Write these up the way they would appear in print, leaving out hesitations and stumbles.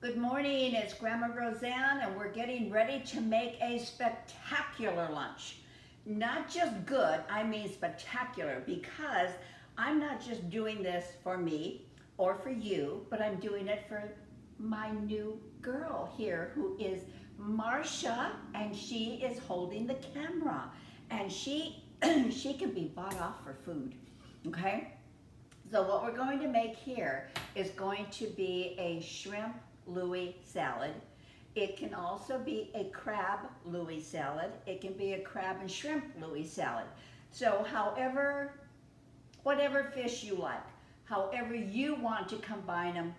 Good morning, it's Grandma Roseanne, and we're getting ready to make a spectacular lunch. Not just good, I mean spectacular, because I'm not just doing this for me or for you, but I'm doing it for my new girl here, who is Marcia, and she is holding the camera. And she can be bought off for food, okay? So what we're going to make here is going to be a shrimp Louie salad. It can also be a crab Louie salad. It can be a crab and shrimp Louie salad. So whatever fish you like, however you want to combine them,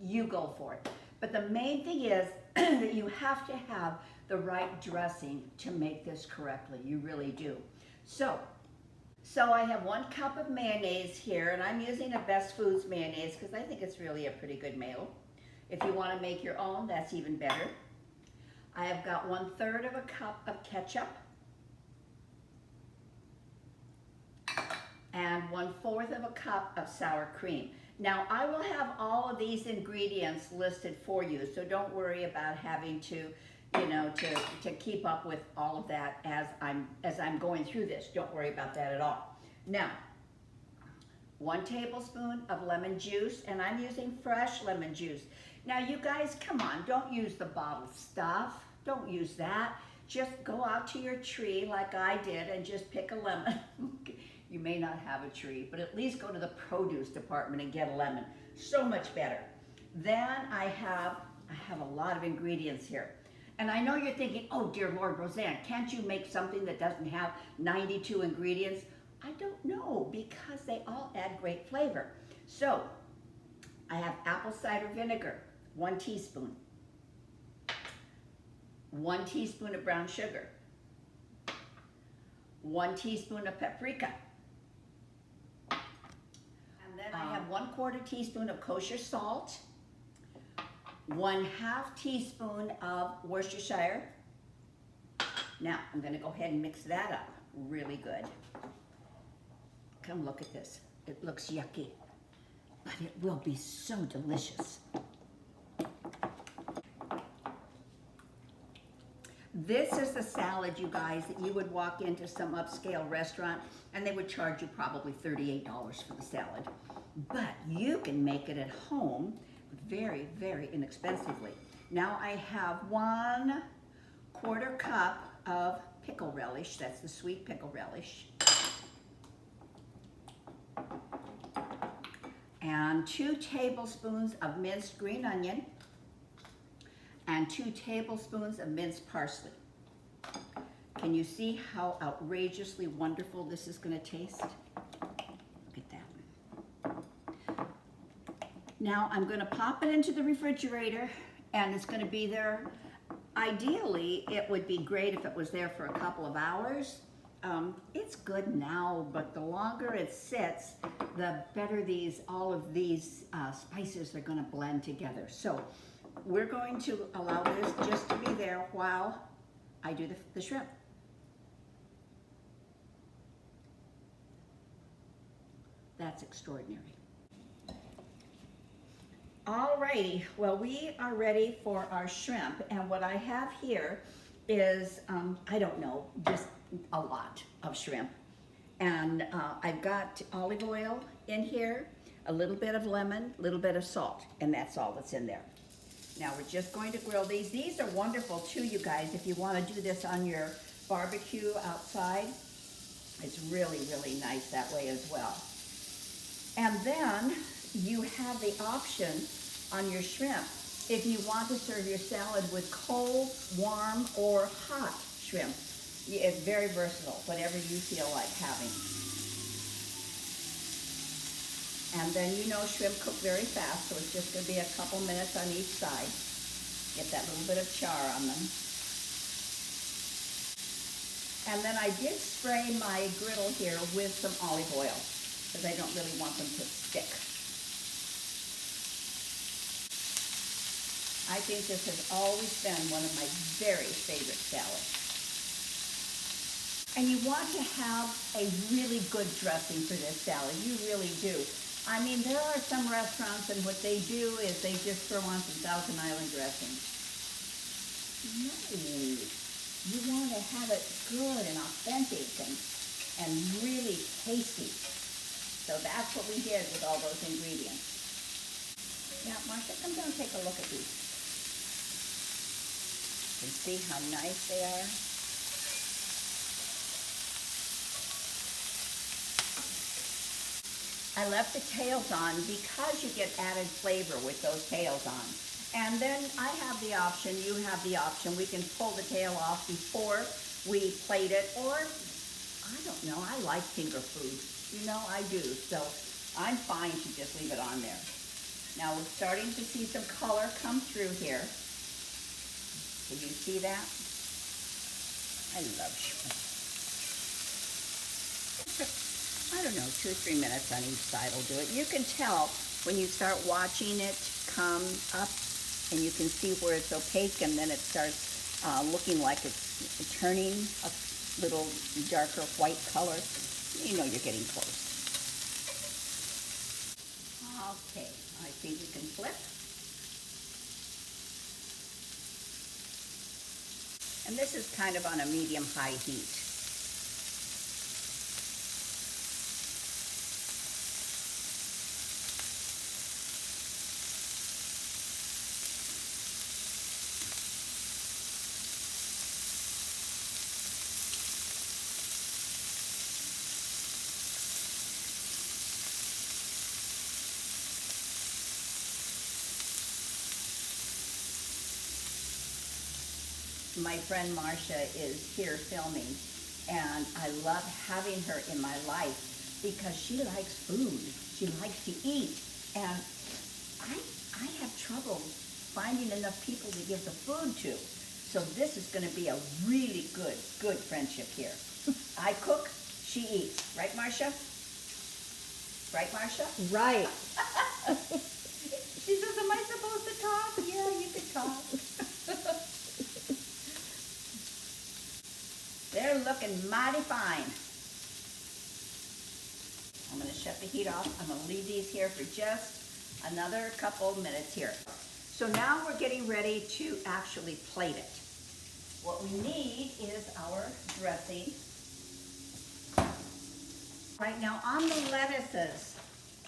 you go for it. But the main thing is that you have to have the right dressing to make this correctly. You really do. So I have 1 cup of mayonnaise here, and I'm using a Best Foods mayonnaise because I think it's really a pretty good mayo. If you want to make your own, that's even better. I have got 1/3 of a cup of ketchup and 1/4 of a cup of sour cream. Now I will have all of these ingredients listed for you, so don't worry about having to to keep up with all of that as I'm going through this. Don't worry about that at all. Now, 1 tablespoon of lemon juice, and I'm using fresh lemon juice. Now you guys, come on, don't use the bottled stuff. Don't use that. Just go out to your tree like I did and just pick a lemon. You may not have a tree, but at least go to the produce department and get a lemon. So much better. Then I have a lot of ingredients here. And I know you're thinking, oh dear Lord, Roseanne, can't you make something that doesn't have 92 ingredients? I don't know, because they all add great flavor. So I have apple cider vinegar, 1 teaspoon. 1 teaspoon of brown sugar. 1 teaspoon of paprika. And then I have 1/4 teaspoon of kosher salt. 1/2 teaspoon of Worcestershire. Now, I'm going to go ahead and mix that up really good. Come look at this. It looks yucky, but it will be so delicious. This is the salad, you guys, that you would walk into some upscale restaurant and they would charge you probably $38 for the salad. But you can make it at home very, very inexpensively. Now I have 1/4 cup of pickle relish. That's the sweet pickle relish. And 2 tablespoons of minced green onion and 2 tablespoons of minced parsley. Can you see how outrageously wonderful this is going to taste? Look at that. Now I'm going to pop it into the refrigerator, and it's going to be there. Ideally, it would be great if it was there for a couple of hours. It's good now, but the longer it sits, the better all of these spices are going to blend together. So we're going to allow this just to be there while I do the shrimp. That's extraordinary. Alrighty, well, we are ready for our shrimp, and what I have here is, I don't know, just a lot of shrimp. And I've got olive oil in here, a little bit of lemon, a little bit of salt, and that's all that's in there. Now we're just going to grill these. These are wonderful too, you guys, if you want to do this on your barbecue outside. It's really, really nice that way as well. And then you have the option on your shrimp if you want to serve your salad with cold, warm, or hot shrimp. It's very versatile, whatever you feel like having. And then shrimp cook very fast, so it's just going to be a couple minutes on each side. Get that little bit of char on them. And then I did spray my griddle here with some olive oil, because I don't really want them to stick. I think this has always been one of my very favorite salads. And you want to have a really good dressing for this salad. You really do. I mean, there are some restaurants and what they do is they just throw on some Thousand Island dressing. No, you want to have it good and authentic and really tasty. So that's what we did with all those ingredients. Now, Marcia, come down and take a look at these. You can see how nice they are. I left the tails on because you get added flavor with those tails on. And then I have the option, you have the option, we can pull the tail off before we plate it, or I don't know, I like finger food. You know, I do, so I'm fine to just leave it on there. Now we're starting to see some color come through here. Can you see that? I love shrimp. I don't know, 2 or 3 minutes on each side will do it. You can tell when you start watching it come up and you can see where it's opaque and then it starts looking like it's turning a little darker white color. You know you're getting close. Okay, I think we can flip. And this is kind of on a medium-high heat. My friend Marcia is here filming, and I love having her in my life because she likes food. She likes to eat, and I have trouble finding enough people to give the food to. So this is going to be a really good friendship here. I cook, she eats. Right, Marcia? Right, Marcia? Right. She says, am I supposed to talk? Yeah, you can talk. They're looking mighty fine. I'm going to shut the heat off. I'm going to leave these here for just another couple minutes here. So now we're getting ready to actually plate it. What we need is our dressing. Right now on the lettuces,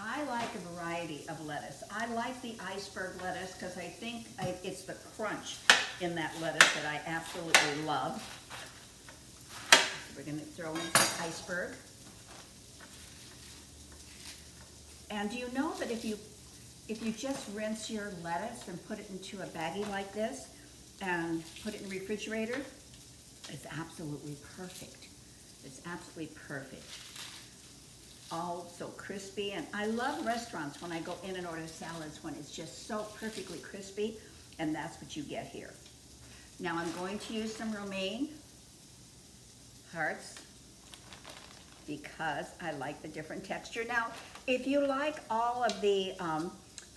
I like a variety of lettuce. I like the iceberg lettuce because I think it's the crunch in that lettuce that I absolutely love. We're going to throw in some iceberg. And do you know that if you just rinse your lettuce and put it into a baggie like this and put it in the refrigerator, it's absolutely perfect. It's absolutely perfect. All so crispy, and I love restaurants when I go in and order salads when it's just so perfectly crispy, and that's what you get here. Now I'm going to use some romaine hearts because I like the different texture. Now, if you like all of the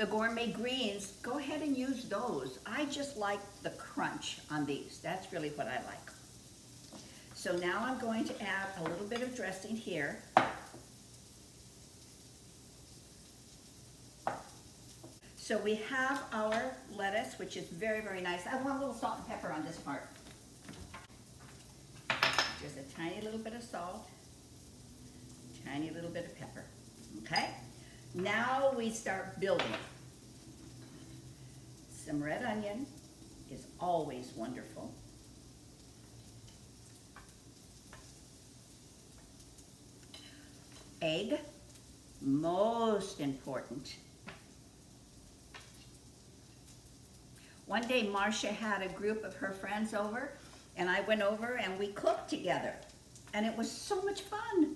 gourmet greens, go ahead and use those. I just like the crunch on these. That's really what I like. So now I'm going to add a little bit of dressing here. So we have our lettuce, which is very nice. I want a little salt and pepper on this part. Just a tiny little bit of salt, tiny little bit of pepper, okay? Now we start building. Some red onion is always wonderful. Egg, most important. One day Marcia had a group of her friends over, and I went over and we cooked together, and it was so much fun.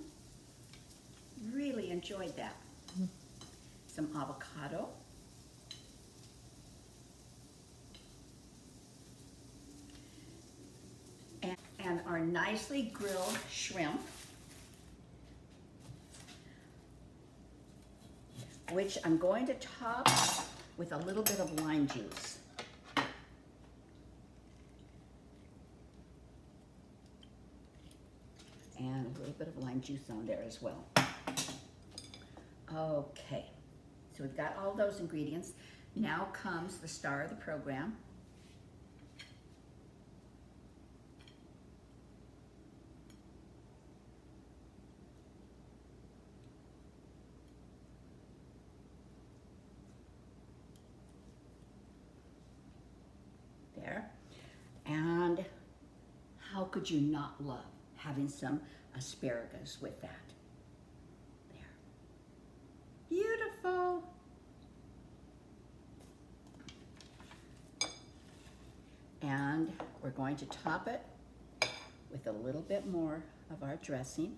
Really enjoyed that. Some avocado. And our nicely grilled shrimp, which I'm going to top with a little bit of lime juice. And a little bit of lime juice on there as well. Okay, so we've got all those ingredients. Now comes the star of the program. There. And how could you not love having some asparagus with that? There. Beautiful. And we're going to top it with a little bit more of our dressing.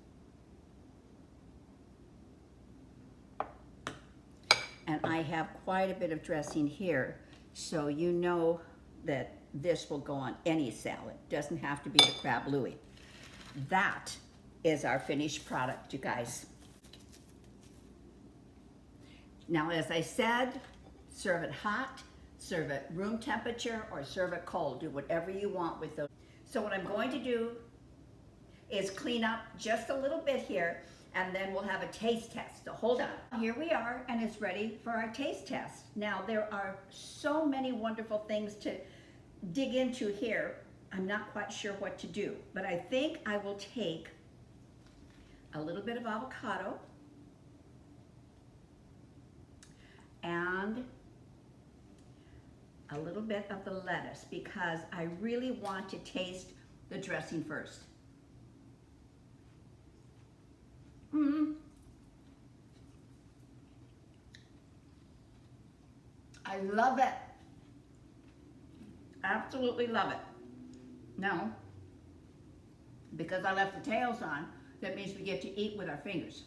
And I have quite a bit of dressing here, so you know that this will go on any salad. Doesn't have to be the crab Louie. That is our finished product, you guys. Now, as I said, serve it hot, serve it room temperature, or serve it cold. Do whatever you want with those. So what I'm going to do is clean up just a little bit here, and then we'll have a taste test. So hold on. Here we are, and it's ready for our taste test. Now, there are so many wonderful things to dig into here. I'm not quite sure what to do, but I think I will take a little bit of avocado and a little bit of the lettuce, because I really want to taste the dressing first. I love it. Absolutely love it. Now, because I left the tails on, that means we get to eat with our fingers.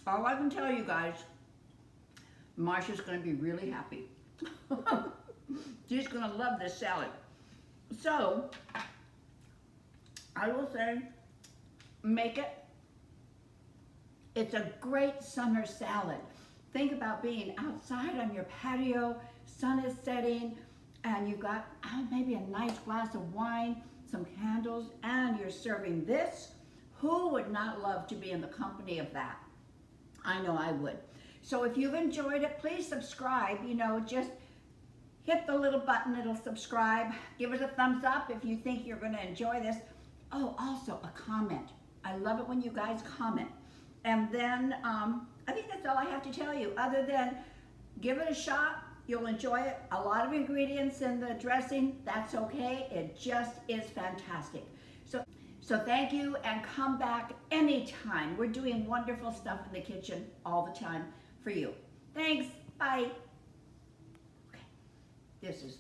All I can tell you guys, Marsha's going to be really happy. She's going to love this salad. So, I will say, make it. It's a great summer salad. Think about being outside on your patio, sun is setting, and you've got maybe a nice glass of wine, some candles, and you're serving this. Who would not love to be in the company of that? I know I would. So if you've enjoyed it, please subscribe. You know, just hit the little button, it'll subscribe. Give us a thumbs up if you think you're going to enjoy this. Oh, also a comment. I love it when you guys comment. And then I think that's all I have to tell you, other than give it a shot. You'll enjoy it. A lot of ingredients in the dressing, that's okay. It just is fantastic. So thank you, and come back anytime. We're doing wonderful stuff in the kitchen all the time for you. Thanks. Bye. Okay. This is